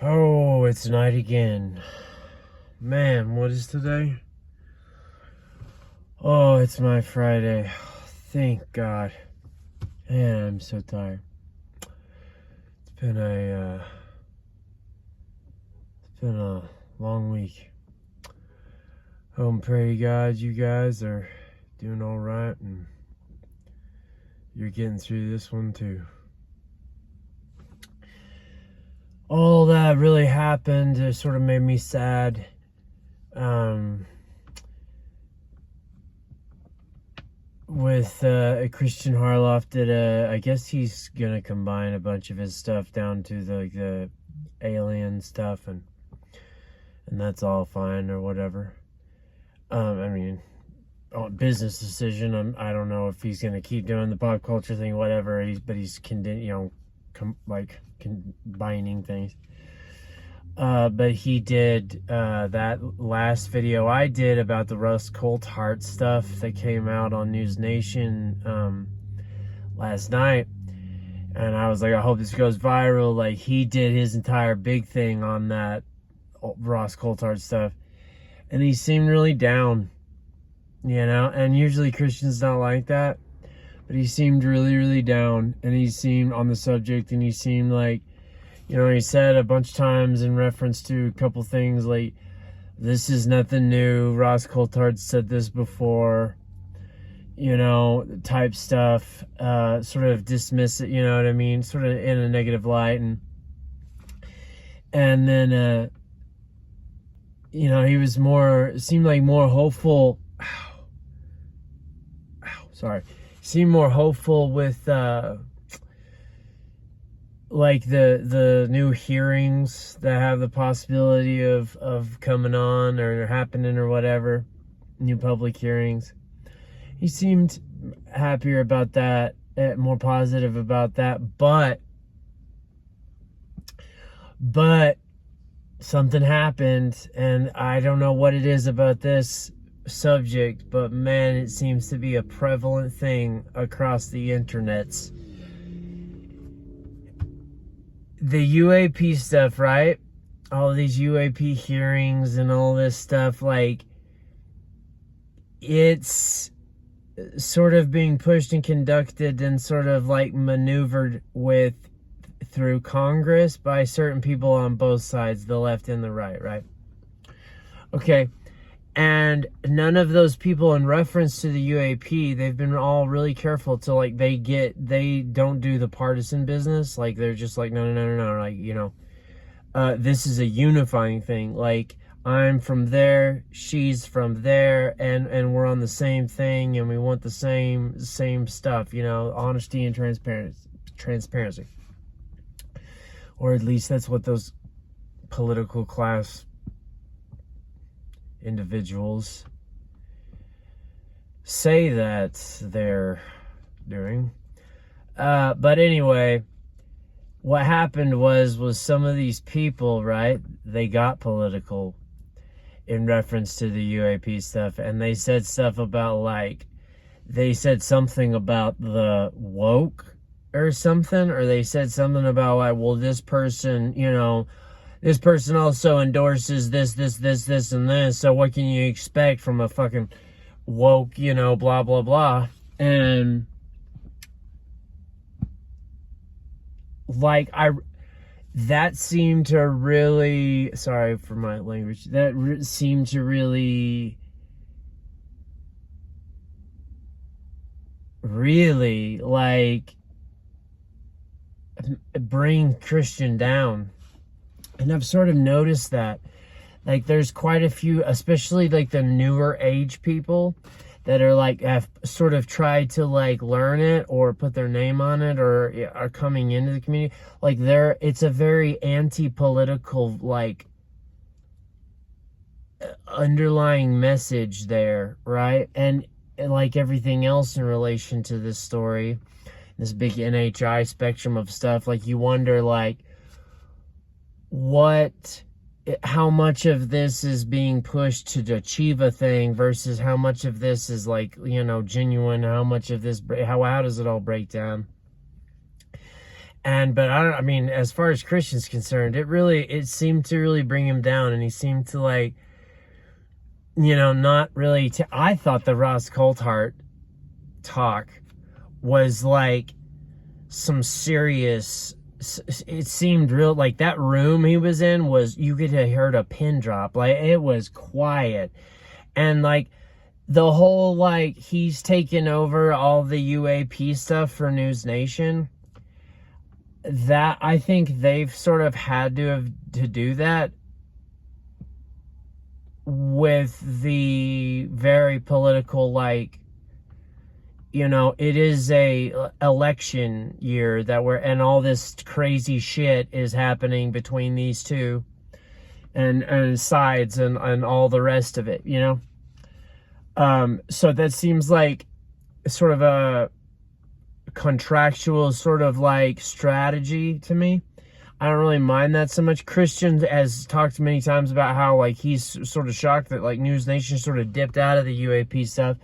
Oh, it's night again. Man, what is today? Oh, it's my Friday. Thank God. Man, I'm so tired. It's been a long week. Hope and pray to God you guys are doing all right and you're getting through this one too. All that really happened, it sort of made me sad. With Kristian Harloff did I guess he's gonna combine a bunch of his stuff down to the alien stuff, and that's all fine or whatever. I mean, business decision. I don't know if he's gonna keep doing the pop culture thing, whatever. He's combining things. But he did that last video I did about the Russ Coulthart stuff that came out on News Nation last night, and I was like, I hope this goes viral. Like, he did his entire big thing on that Ross Coulthart stuff, and he seemed really down, and usually Christian's not like that, but he seemed really, really down, and he seemed on the subject, and he seemed like, he said a bunch of times in reference to a couple things like, this is nothing new, Ross Coulthart said this before, type stuff, sort of dismiss it, you know what I mean, sort of in a negative light, and then, he seemed like more hopeful, seemed more hopeful with, like the new hearings that have the possibility of coming on or happening or whatever, new public hearings. He seemed happier about that, more positive about that, but something happened, and I don't know what it is about this subject, but man, it seems to be a prevalent thing across the internets. The UAP stuff, right? All of these UAP hearings and all this stuff, like, it's sort of being pushed and conducted and sort of like maneuvered through Congress by certain people on both sides, the left and the right? Okay. And none of those people, in reference to the UAP, they've been all really careful to, like, they don't do the partisan business. Like, they're just like, no, like, this is a unifying thing. Like, I'm from there, she's from there, and we're on the same thing, and we want the same stuff, honesty and transparency. Or at least that's what those political class individuals say that they're doing. But anyway, what happened was some of these people, right, they got political in reference to the UAP stuff, and they said stuff about, like, they said something about the woke or something, or they said something about, like, well, this person, this person also endorses this, and this, so what can you expect from a fucking woke, blah, blah, blah. And, like, that seemed to really, sorry for my language, that seemed to really, like, bring Kristian down. And I've sort of noticed that, like, there's quite a few, especially, like, the newer age people that are, like, have sort of tried to, like, learn it or put their name on it or are coming into the community. Like, it's a very anti-political, like, underlying message there, right? And like everything else in relation to this story, this big NHI spectrum of stuff, like, you wonder, like, how much of this is being pushed to achieve a thing versus how much of this is, like, genuine, how much of this, how does it all break down? But I mean, as far as Kristian's concerned, it seemed to really bring him down, and he seemed to, like, not really, I thought the Ross Coulthart talk was like some serious, it seemed real, like that room he was in was, you could have heard a pin drop, like it was quiet, and like the whole, like, he's taken over all the UAP stuff for News Nation, that I think they've sort of had to do that with the very political, like, it is a election year and all this crazy shit is happening between these two and sides and all the rest of it, so that seems like sort of a contractual sort of like strategy to me. I don't really mind that so much. Kristian has talked many times about how, like, he's sort of shocked that, like, News Nation sort of dipped out of the UAP stuff,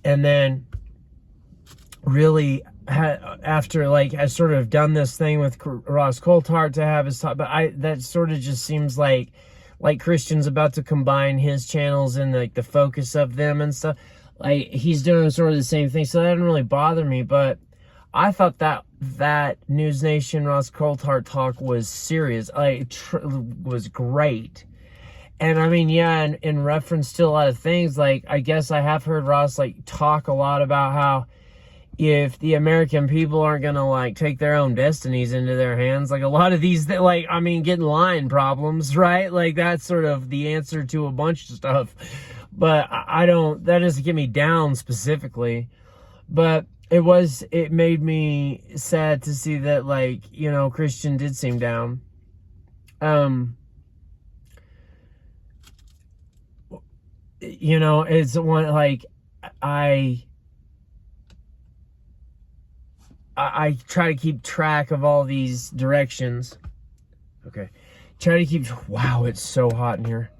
and then really after, like, has sort of done this thing with Ross Coulthart to have his talk, but that sort of just seems like Kristian's about to combine his channels and, like, the focus of them and stuff. Like, he's doing sort of the same thing, so that didn't really bother me. But I thought that News Nation Ross Coulthart talk was serious, like, was great. And I mean, yeah, in reference to a lot of things, like, I guess I have heard Ross, like, talk a lot about how if the American people aren't gonna, like, take their own destinies into their hands, like, a lot of these, like, I mean, get in line problems, right? Like, that's sort of the answer to a bunch of stuff. But that doesn't get me down specifically. But it made me sad to see that, like, Kristian did seem down. It's one, like, I try to keep track of all these directions. Okay. Wow, it's so hot in here.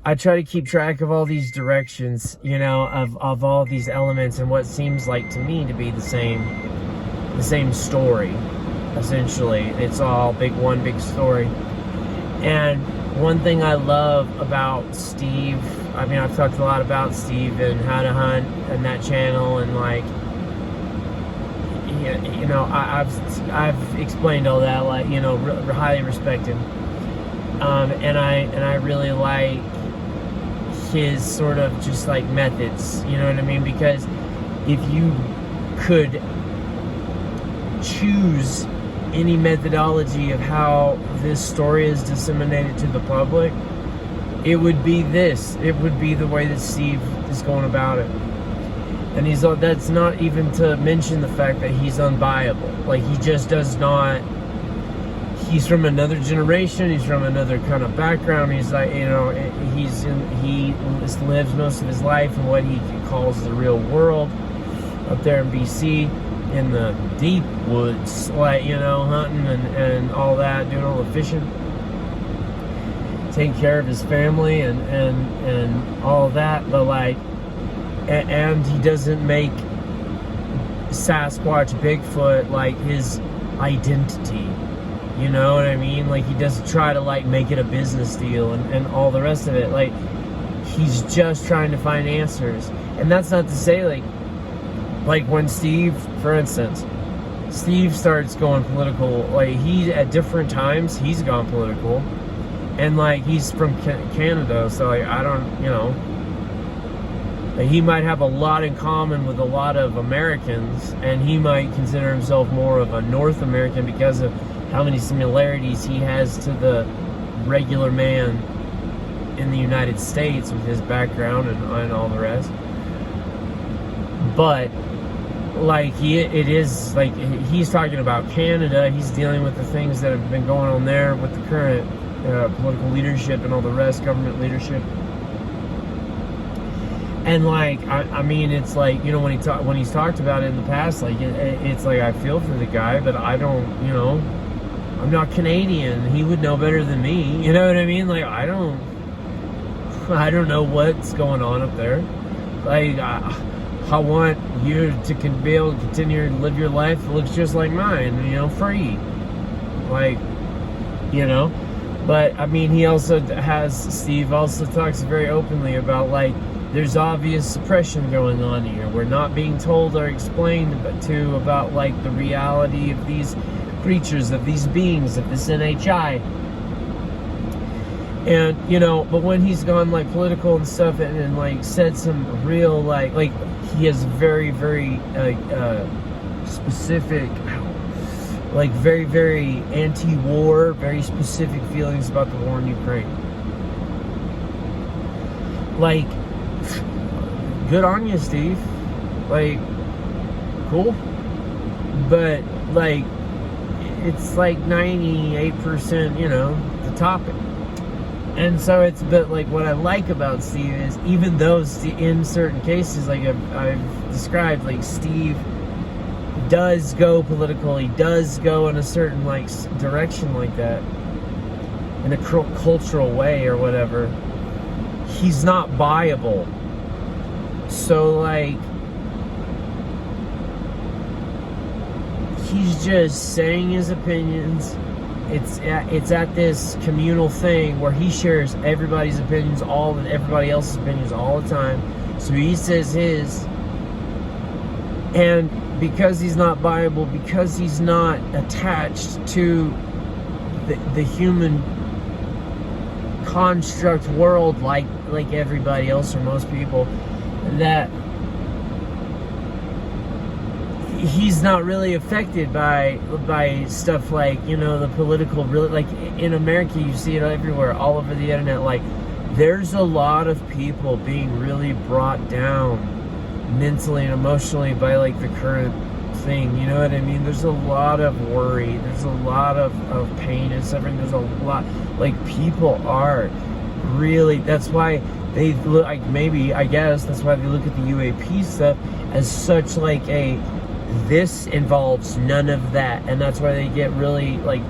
I try to keep track of all these directions, of all these elements and what seems like to me to be the same story. Essentially, it's all one big story. And one thing I love about Steve, I mean, I've talked a lot about Steve and How to Hunt and that channel, and, like, I've explained all that, like, highly respect him. And I really like his sort of just, like, methods, you know what I mean? Because if you could choose any methodology of how this story is disseminated to the public, it would be this. It would be the way that Steve is going about it. And that's not even to mention the fact that he's unbuyable. Like, he just does not. He's from another generation. He's from another kind of background. He's like, he lives most of his life in what he calls the real world, up there in BC, in the deep woods, like, hunting and all that, doing all the fishing, taking care of his family and all of that. But, like, and he doesn't make Sasquatch, Bigfoot, like, his identity. You know what I mean? Like, he doesn't try to, like, make it a business deal and all the rest of it. Like, he's just trying to find answers. And that's not to say, like when Steve, for instance, Steve starts going political, like, at different times, he's gone political. And, like, he's from Canada, so, like, I don't, he might have a lot in common with a lot of Americans, and he might consider himself more of a North American because of how many similarities he has to the regular man in the United States with his background and all the rest. But, like, it is, like, he's talking about Canada. He's dealing with the things that have been going on there with the current political leadership and all the rest, government leadership. And, like, I mean, it's like, when he's talked about it in the past, like, it's like, I feel for the guy, but I don't, I'm not Canadian. He would know better than me. You know what I mean? Like, I don't know what's going on up there. Like, I want you to be able to continue to live your life that looks just like mine, you know, free. Like, you know. But, I mean, Steve also talks very openly about, like, there's obvious suppression going on here. We're not being told or explained about, like, the reality of these creatures, of these beings, of this NHI. And, you know, but when he's gone, like, political and stuff and like, said some real, like, he has very, very, specific, like, very, very anti-war, very specific feelings about the war in Ukraine. Like, good on you, Steve. Like, cool. But, like, it's like 98%, you know, the topic. And so but like what I like about Steve is, even though in certain cases, like I've described, like Steve does go political, he does go in a certain like direction like that, in a cultural way or whatever, he's not buyable. So like, he's just saying his opinions. It's at this communal thing where he shares everybody's opinions, everybody else's opinions all the time. So he says his, and because he's not buyable, because he's not attached to the human construct world like everybody else or most people, that he's not really affected by stuff like, you know, the political, really, like in America you see it everywhere, all over the internet. Like, there's a lot of people being really brought down mentally and emotionally by like the current thing, you know what I mean? There's a lot of worry, there's a lot of pain and suffering, there's a lot, like, people are really, that's why they look like, maybe, I guess that's why they look at the UAP stuff as such like this involves none of that, and that's why they get really like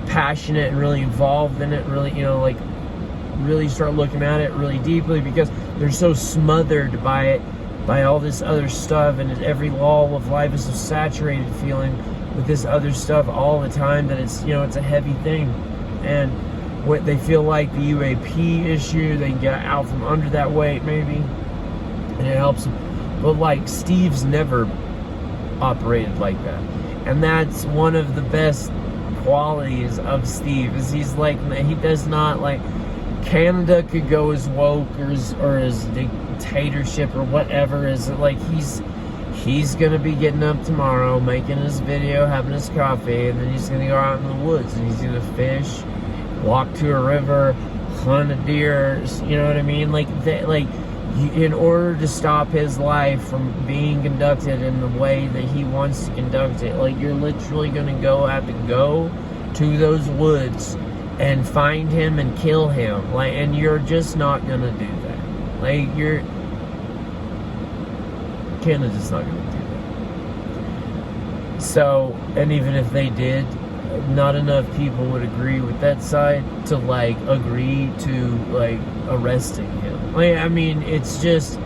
passionate and really involved in it, really, you know, like really start looking at it really deeply, because they're so smothered by it, by all this other stuff, and every law of life is so saturated feeling with this other stuff all the time that it's, you know, it's a heavy thing. And what they feel like the UAP issue, they can get out from under that weight maybe, and it helps them. But like, Steve's never operated like that, and that's one of the best qualities of Steve, is he's like, he does not, like, Canada could go as woke or as dictatorship or whatever, is like, he's gonna be getting up tomorrow, making his video, having his coffee, and then he's gonna go out in the woods and he's gonna fish, walk to a river, hunt a deer, you know what I mean? Like, in order to stop his life from being conducted in the way that he wants to conduct it, like, you're literally gonna have to go to those woods and find him and kill him, like, and you're just not gonna do that. Like, Canada's not gonna do that. So, and even if they did, not enough people would agree with that side to like agree to like arresting him. Like, I mean, it's just,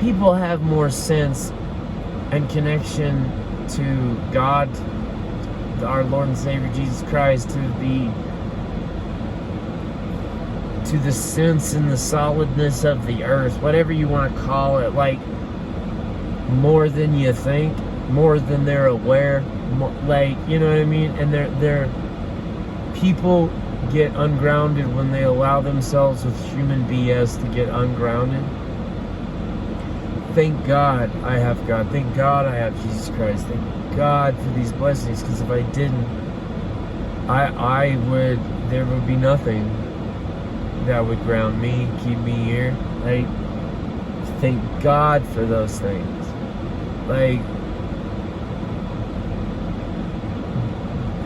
people have more sense and connection to God, our Lord and Savior Jesus Christ, to the sense and the solidness of the earth, whatever you want to call it, like, more than you think, more than they're aware, more, like, you know what I mean? And they're people get ungrounded when they allow themselves with human BS to get ungrounded. Thank God I have God. Thank God I have Jesus Christ. Thank God for these blessings, because if I didn't, there would be nothing that would ground me, keep me here. Like, thank God for those things. Like,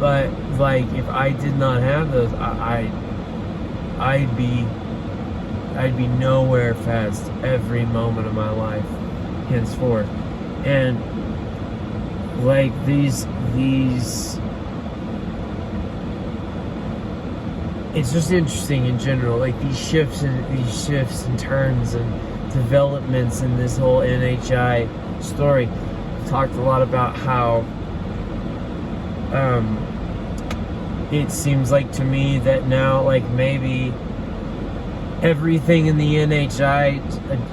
but like, if I did not have those, I'd be nowhere fast every moment of my life henceforth. And like these it's just interesting in general, like these shifts and turns, and developments in this whole NHI story. Talked a lot about how it seems like to me that now, like, maybe everything in the NHI,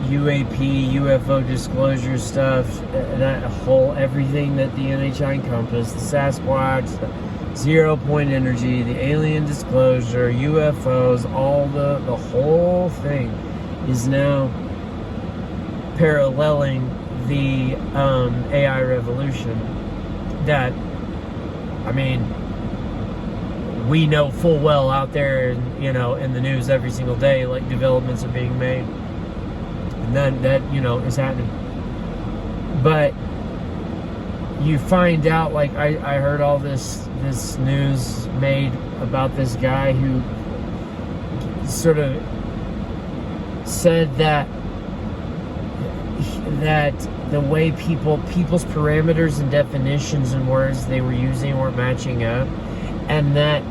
UAP, UFO disclosure stuff, that whole, everything that the NHI encompassed, the Sasquatch, the 0 point energy, the alien disclosure, UFOs, all the whole thing is now paralleling the AI revolution. That, I mean, we know full well out there, in the news every single day, like, developments are being made, and that is happening. But you find out, like, I heard all this news made about this guy who sort of said that the way people's parameters and definitions and words they were using weren't matching up, and that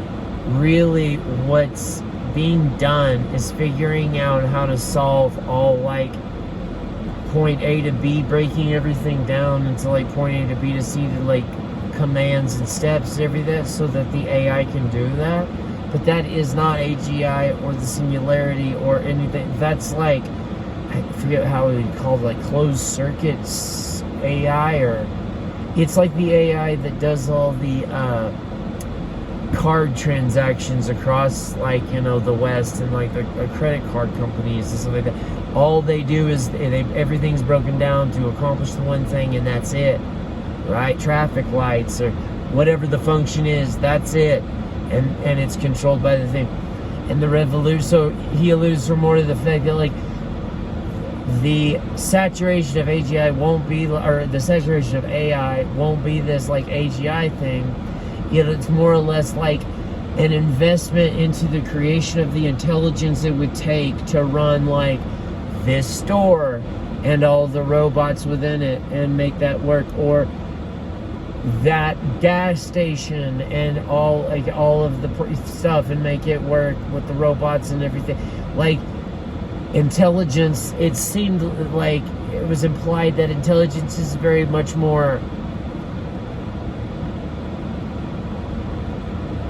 really what's being done is figuring out how to solve all, like, point A to B, breaking everything down into, like, point A to B to C, to, like, commands and steps, everything, so that the AI can do that. But that is not AGI or the singularity or anything. That's, like, I forget how we call it, like, closed circuits AI, or it's like the AI that does all the card transactions across, like, the West, and, like, the credit card companies and stuff like that. All they do is everything's broken down to accomplish the one thing, and that's it, right? Traffic lights or whatever the function is, that's it, and it's controlled by the thing. And the revolution. So he alludes more to the fact that, like, the saturation of AGI won't be, or the saturation of AI won't be this, like, AGI thing. Yet it's more or less like an investment into the creation of the intelligence it would take to run, like, this store and all the robots within it and make that work, or that gas station and all of the stuff and make it work with the robots and everything. Like, intelligence, it seemed like it was implied that intelligence is very much more,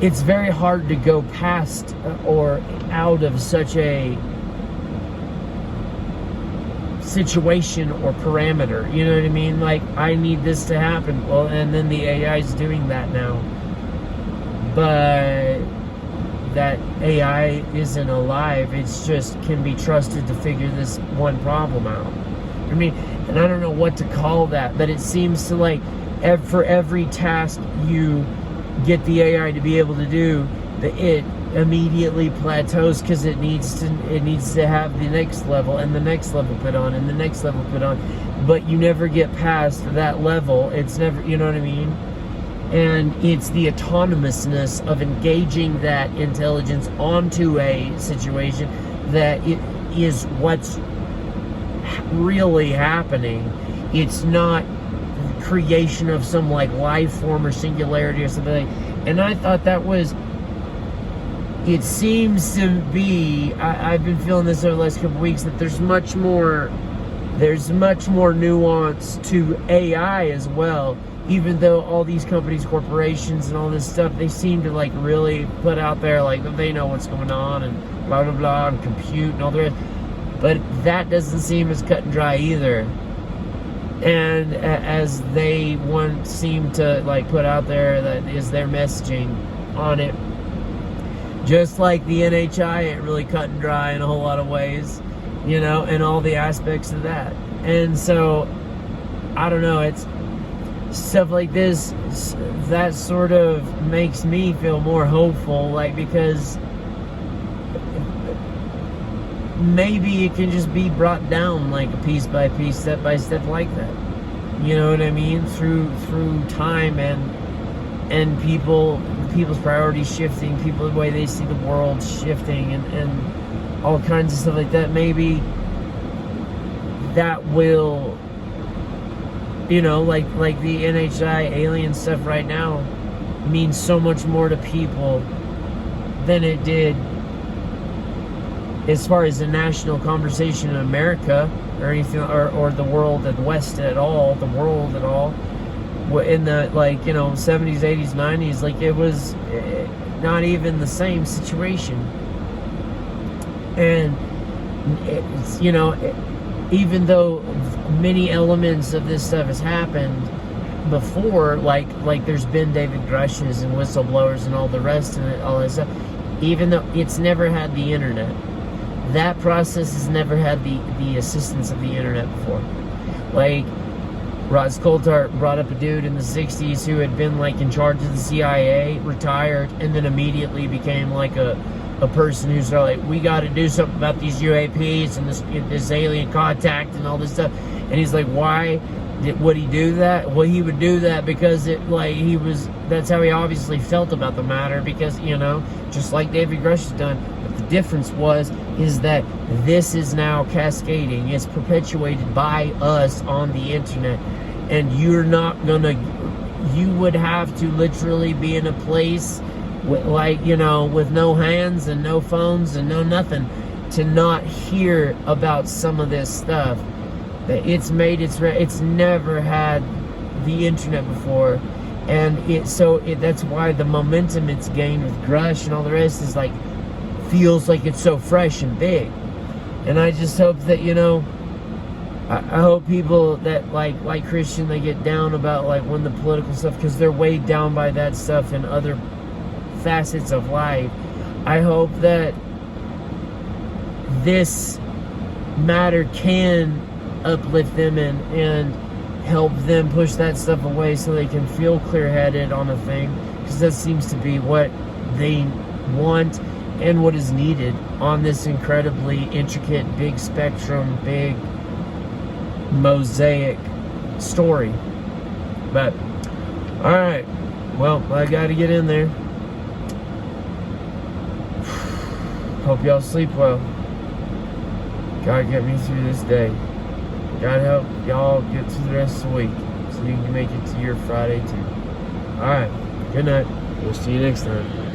it's very hard to go past or out of such a situation or parameter, you know what I mean? Like, I need this to happen, well, and then the AI is doing that now, but that AI isn't alive. It's just can be trusted to figure this one problem out. I mean, and I don't know what to call that, but it seems to, like, for every task you get the AI to be able to do, it immediately plateaus because it needs to have the next level and the next level put on and the next level put on, but you never get past that level. It's never, you know what I mean? And it's the autonomousness of engaging that intelligence onto a situation that it is what's really happening. It's not creation of some, like, life form or singularity or something. And I thought that was, it seems to be, I've been feeling this over the last couple of weeks, that there's much more nuance to AI as well. Even though all these companies, corporations, and all this stuff, they seem to, like, really put out there, like, they know what's going on and blah, blah, blah, and compute and all the rest. But that doesn't seem as cut and dry either. And as they seem to, like, put out there, that is their messaging on it. Just like the NHI ain't really cut and dry in a whole lot of ways, and all the aspects of that. And so, I don't know, it's stuff like this that sort of makes me feel more hopeful, like, because maybe it can just be brought down, like, piece by piece, step by step, like that, you know what I mean, through time and people's priorities shifting, the way they see the world shifting, and all kinds of stuff like that. Maybe that will, like the NHI alien stuff right now means so much more to people than it did as far as the national conversation in America. or anything, or the world and West at all, the world at all. In the, like, you know, 70s, 80s, 90s, like, it was not even the same situation. And it's, you know, even though many elements of this stuff has happened before, like there's been David Grushes and whistleblowers and all the rest of it, all that stuff, even though it's never had the internet. That process has never had the assistance of the internet before. Like, Rod Coulthart brought up a dude in the 60s who had been, like, in charge of the CIA, retired, and then immediately became, like, a person who's like, we got to do something about these UAPs and this alien contact and all this stuff. And he's like, why would he do that? Well, he would do that because that's how he obviously felt about the matter, because, you know, just like David Grush has done. But the difference is that this is now cascading. It's perpetuated by us on the internet. And you're not gonna, you would have to literally be in a place with, like, you know, with no hands and no phones and no nothing to not hear about some of this stuff. That it's never had the internet before. And that's why the momentum it's gained with Grush and all the rest is like, feels like it's so fresh and big. And I just hope that, you know, I hope people that like Kristian, they get down about, like, when the political stuff, because they're weighed down by that stuff and other facets of life. I hope that this matter can uplift them and help them push that stuff away so they can feel clear-headed on a thing, because that seems to be what they want and what is needed on this incredibly intricate, big spectrum, big mosaic story. But alright, well, I gotta get in there. Hope y'all sleep well. God get me through this day. God help y'all get through the rest of the week so you can make it to your Friday too. Alright, good night. We'll see you next time.